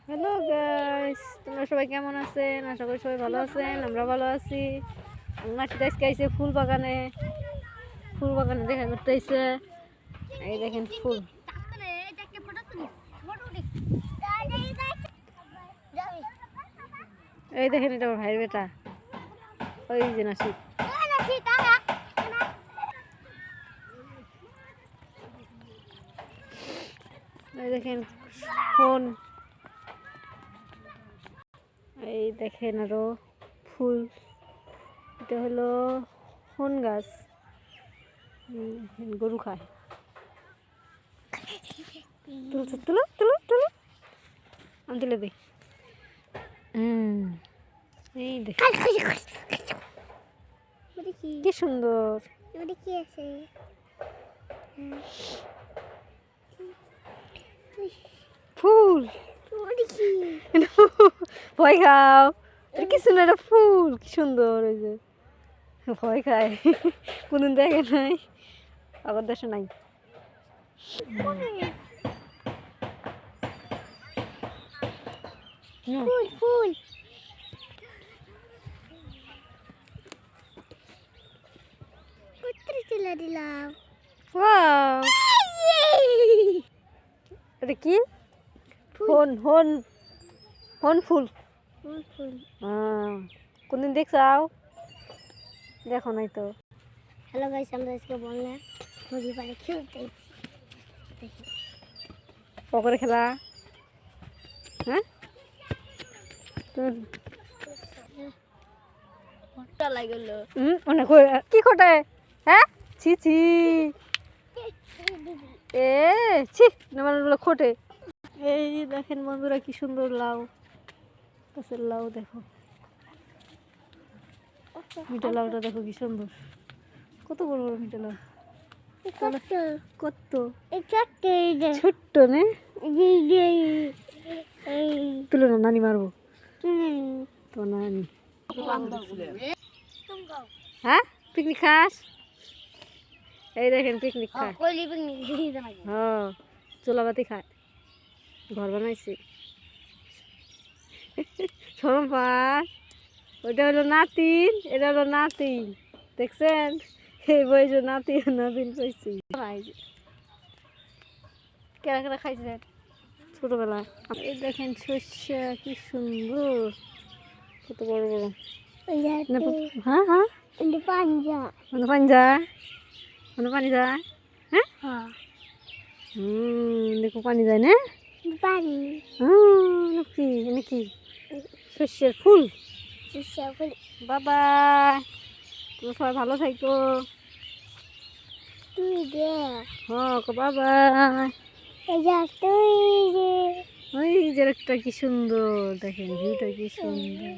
Hello guys, তোমরা সবাই কেমন আছেন? আশা করি সবাই ভালো আছেন। আমরা ভালো আছি। নাচিতে আজকে আইছে ফুল বাগানে দেখা করতে আইছে। এই দেখেন ফুল, এই দেখেন এটা আমার ভাইয়ের বেটা, ওই যে নাসিদ। এই দেখেন ফোন, এই দেখেন আরো ফুল। এটা হলো ফোন গাছ, গরু খায়। তুলো তুলো তুলো তুলো, আমি তুলে দিই। এই দেখেন কি সুন্দর ফুল। ভয় খাও, কি সুন্দর একটা ফুল, কি সুন্দর। ওই যে ভয় খায়, কোনদিন দেখে নাই, আবার দেশে নাই। ফুল তুলে দিলাম। এটা কি? ফোন ফোন ফোন ফুল। কোনদিন দেখছাও? দেখো নাই তো। হ্যালো গাইস, আমরা আজকে বললাম নদী পাড়ে খেলতে। পকরে খেলা, হ্যাঁ কি খোটে? হ্যাঁ ছি ছি, এ ছি খোটে। এই দেখেন বন্ধুরা কি সুন্দর লাউ, গাছের লাউ দেখো, মিঠা লাউটা দেখো কি সুন্দর, কত বড় বড় মিঠা লাউ। কত ছোট্ট নে, তুলো না, নানি মারবো তো। নানি হ্যাঁ পিকনিক খাস? এই দেখেন পিকনিক খায়, হ্যাঁ চোলাবাতি খায়, ঘর বানাইছি। শরম পার, ওইটা হলো নাতিন, এটা হলো নাতিন, দেখছেন? এই বয়স নাতি নাতিন পাইছি। কেরা কেরা খাইছেন ছোটবেলা? এই দেখেন শস্য কি সুন্দর, কত বড় বড়। হ্যাঁ হ্যাঁ পানি যায়, পানি যায়। হ্যাঁ দেখো পানি যায় না, নাকি শস্যের ফুল। বাবা তুমি সবাই ভালো থাকো। বাবা ওই যে একটা কি সুন্দর, দেখেন ভিউটা কি সুন্দর।